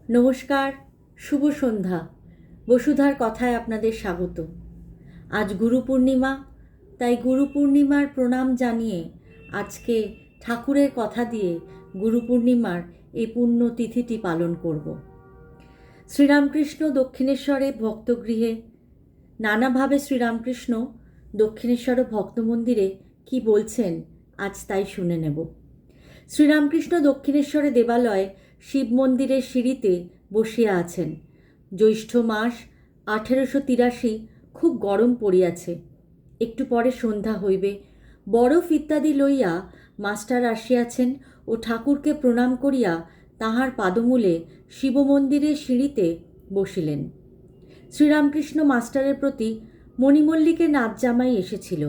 নমস্কার, শুভ সন্ধ্যা। বসুধার কথায় আপনাদের স্বাগত। আজ গুরু পূর্ণিমা, তাই গুরু পূর্ণিমার প্রণাম জানিয়ে আজকে ঠাকুরের কথা দিয়ে গুরু পূর্ণিমার এই পুণ্য তিথিটি পালন করব। শ্রীরামকৃষ্ণ দক্ষিণেশ্বরে ভক্তগৃহে নানাভাবে শ্রীরামকৃষ্ণ দক্ষিণেশ্বর ভক্ত মন্দিরে কি বলছেন আজ তাই শুনে নেব। শ্রীরামকৃষ্ণ দক্ষিণেশ্বরে দেবালয়ে শিব মন্দিরের সিঁড়িতে বসিয়া আছেন। জ্যৈষ্ঠ মাস 1883, খুব গরম পড়িয়াছে। একটু পরে সন্ধ্যা হইবে। বরফ ইত্যাদি লইয়া মাস্টার আসিয়াছেন ও ঠাকুরকে প্রণাম করিয়া তাহার পাদমূলে শিব মন্দিরের সিঁড়িতে বসিলেন। শ্রীরামকৃষ্ণ মাস্টারের প্রতি মণিমল্লিকের নাচ জামাই এসেছিল।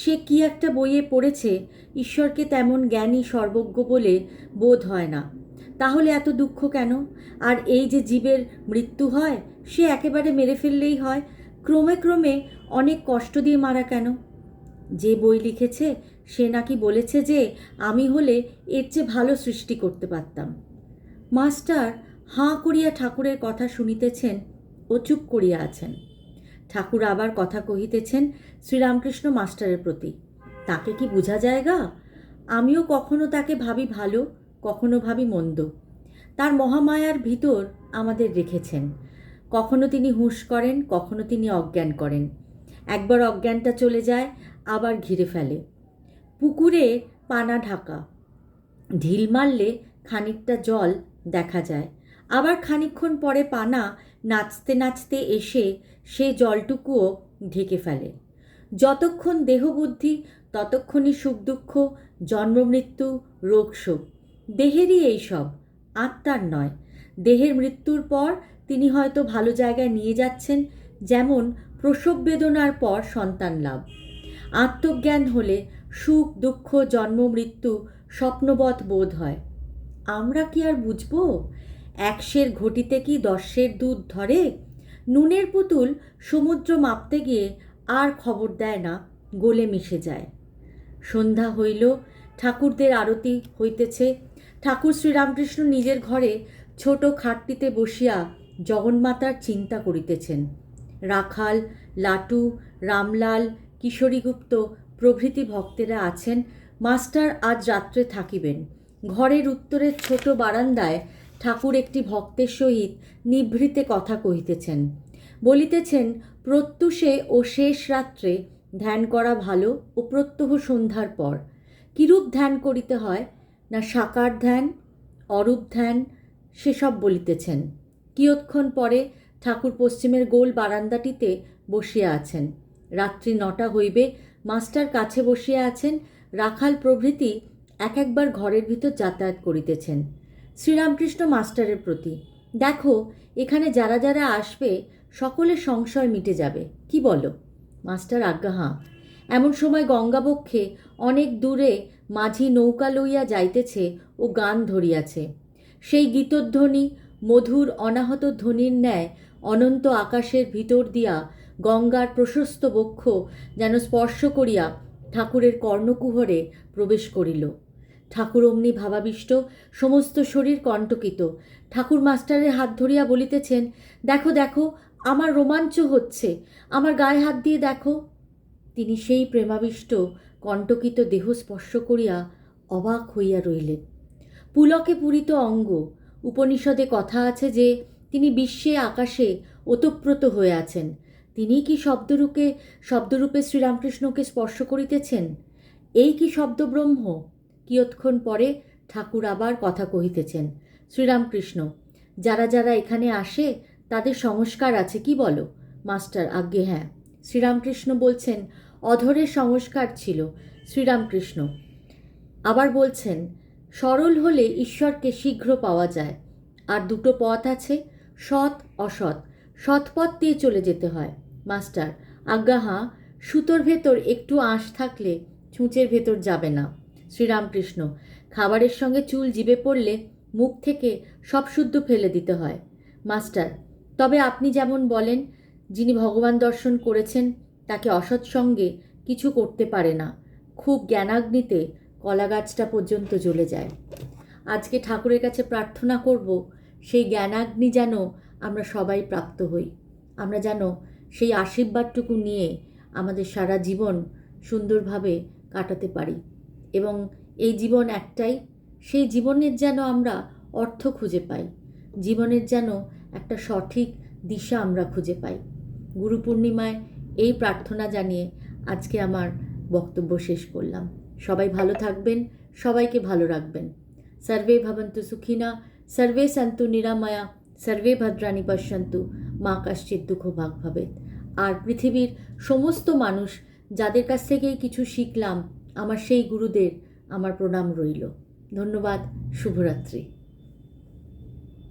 সে কি একটা বইয়ে পড়েছে, ঈশ্বরকে তেমন জ্ঞানী সর্বজ্ঞ বলে বোধ হয় না। তাহলে এত দুঃখ কেন? আর এই যে জীবের মৃত্যু হয়, সে একেবারে মেরে ফেললেই হয়, ক্রমে ক্রমে অনেক কষ্ট দিয়ে মারা কেন? যে বই লিখেছে সে নাকি বলেছে যে আমি হলে এর চেয়ে ভালো সৃষ্টি করতে পারতাম। মাস্টার হাঁ করিয়া ঠাকুরের কথা শুনিতেছেন ও চুপ করিয়া আছেন। ঠাকুর আবার কথা কহিতেছেন শ্রীরামকৃষ্ণ মাস্টারের প্রতি। তাকে কি বোঝা যায়গা? আমিও কখনো তাকে ভাবি ভালো, কখনো ভাবি মন্দ। তার মহামায়ার ভিতর আমাদের রেখেছেন। কখনো তিনি হুঁশ করেন, কখনো তিনি অজ্ঞান করেন। একবার অজ্ঞানটা চলে যায়, আবার ঘিরে ফেলে। পুকুরে পানা ঢাকা, ঢিল মারলে খানিকটা জল দেখা যায়, আবার খানিকক্ষণ পরে পানা নাচতে নাচতে এসে সে জলটুকুও ঢেকে ফেলে। যতক্ষণ দেহ বুদ্ধি ততক্ষণই সুখ দুঃখ, জন্ম মৃত্যু, রোগ শোক। দেহেরই এই সব, আত্মার নয়। দেহের মৃত্যুর পর তিনি হয়তো ভালো জায়গায় নিয়ে যাচ্ছেন, যেমন প্রসব বেদনার পর সন্তান লাভ। আত্মজ্ঞান হলে সুখ দুঃখ জন্ম মৃত্যু স্বপ্নবৎ বোধ হয়। আমরা কি আর বুঝব? 100 ঘটিতে কি 10 দুধ ধরে? নুনের পুতুল সমুদ্র মাপতে গিয়ে আর খবর দেয় না, গলে মিশে যায়। সন্ধ্যা হইল, ঠাকুরদের আরতি হইতেছে। ঠাকুর শ্রীরামকৃষ্ণ নিজের ঘরে ছোট খাটটিতে বসিয়া জগন্মাতার চিন্তা করিতেছেন। রাখাল, লাটু, রামলাল, কিশোরীগুপ্ত প্রভৃতি ভক্তেরা আছেন। মাস্টার আজ রাত্রে থাকিবেন। ঘরের উত্তরের ছোট বারান্দায় ঠাকুর একটি ভক্তের সহিত নিভৃতে কথা কহিতেছেন। বলিতেছেন প্রত্যুষে ও শেষ রাত্রে ধ্যান করা ভালো ও প্রত্যহ সন্ধ্যার পর। কিরূপ ধ্যান করিতে হয়? না সাকার ধ্যান, অরূপ ধ্যান, সেসব বলিতেছেন। কিয়ৎক্ষণ পরে ঠাকুর পশ্চিমের গোল বারান্দাটিতে বসিয়া আছেন। রাত্রি 9টা হইবে। মাস্টার কাছে বসিয়া আছেন। রাখাল প্রভৃতি এক একবার ঘরের ভিতর যাতায়াত করিতেছেন। শ্রীরামকৃষ্ণ মাস্টারের প্রতি, দেখো এখানে যারা যারা আসবে সকলের সংশয় মিটে যাবে, কি বলো? মাস্টার আজ্ঞা হাঁ। এমন সময় গঙ্গাবক্ষে অনেক দূরে মাঝি নৌকা লইয়া যাইতেছে ও গান ধরিয়াছে। সেই গীতধ্বনি মধুর অনাহত ধ্বনির ন্যায় অনন্ত আকাশের ভিতর দিয়া গঙ্গার প্রশস্ত বক্ষ যেন স্পর্শ করিয়া ঠাকুরের কর্ণকুহরে প্রবেশ করিল। ঠাকুর অমনি ভাবাবিষ্ট, সমস্ত শরীর কণ্টকিত। ঠাকুর মাস্টারের হাত ধরিয়া বলিতেছেন, দেখো দেখো, আমার রোমাঞ্চ হচ্ছে, আমার গায়ে হাত দিয়ে দেখো। তিনি সেই প্রেমাবিষ্ট কণ্টকিত দেহ স্পর্শ করিয়া অবাক হইয়া রইলেন। পুলকে পূরিত অঙ্গ। উপনিষদে কথা আছে যে তিনি বিশ্বে আকাশে ওতপ্রোত হয়ে আছেন। তিনি কি শব্দরূপে শ্রীরামকৃষ্ণকে স্পর্শ করিতেছেন? এই কি শব্দব্রহ্ম? কিয়ৎক্ষণ পরে ঠাকুর আবার কথা কহিতেছেন। শ্রীরামকৃষ্ণ, যারা যারা এখানে আসে তাদের সংস্কার আছে, কি বলো? মাস্টার আজ্ঞে হ্যাঁ। শ্রীরামকৃষ্ণ বলছেন অধরের সংস্কার ছিল। শ্রীরামকৃষ্ণ আবার বলছেন সরল হলে ঈশ্বরকে শীঘ্র পাওয়া যায়। আর দুটো পথ আছে, সৎ অসৎ। সৎ পথ দিয়ে চলে যেতে হয়। মাস্টার আজ্ঞা হাঁ। সুতোর ভেতর একটু আঁশ থাকলে ছুঁচের ভেতর যাবে না। শ্রীরামকৃষ্ণ খাবারের সঙ্গে চুল জিভে পড়লে মুখ থেকে সব শুদ্ধ ফেলে দিতে হয়। মাস্টার তবে আপনি যেমন বলেন, যিনি ভগবান দর্শন করেছেন তাকে অসৎ সঙ্গে কিছু করতে পারে না। খুব জ্ঞানাগ্নিতে কলা গাছটা পর্যন্ত জ্বলে যায়। আজকে ঠাকুরের কাছে প্রার্থনা করব সেই জ্ঞানাগ্নি যেন আমরা সবাই প্রাপ্ত হই, আমরা যেন সেই আশীর্বাদটুকু নিয়ে আমাদের সারা জীবন সুন্দরভাবে কাটাতে পারি। এবং এই জীবন একটাই, সেই জীবনের যেন আমরা অর্থ খুঁজে পাই, জীবনের যেন একটা সঠিক দিশা আমরা খুঁজে পাই। গুরু পূর্ণিমায় এই প্রার্থনা জানিয়ে আজকে আমার বক্তব্য শেষ করলাম। সবাই ভালো থাকবেন, সবাইকে ভালো রাখবেন। সর্বে ভবন্তু সুখিনা, সর্বে সন্তু নিরাময়া, সর্বে ভদ্রাণি পশ্যন্তু, মা কশ্চিৎ দুঃখ ভাগ ভবেৎ। আর পৃথিবীর সমস্ত মানুষ যাদের কাছ থেকেই কিছু শিখলাম, আমার সেই গুরুদের আমার প্রণাম রইল। ধন্যবাদ। শুভরাত্রি।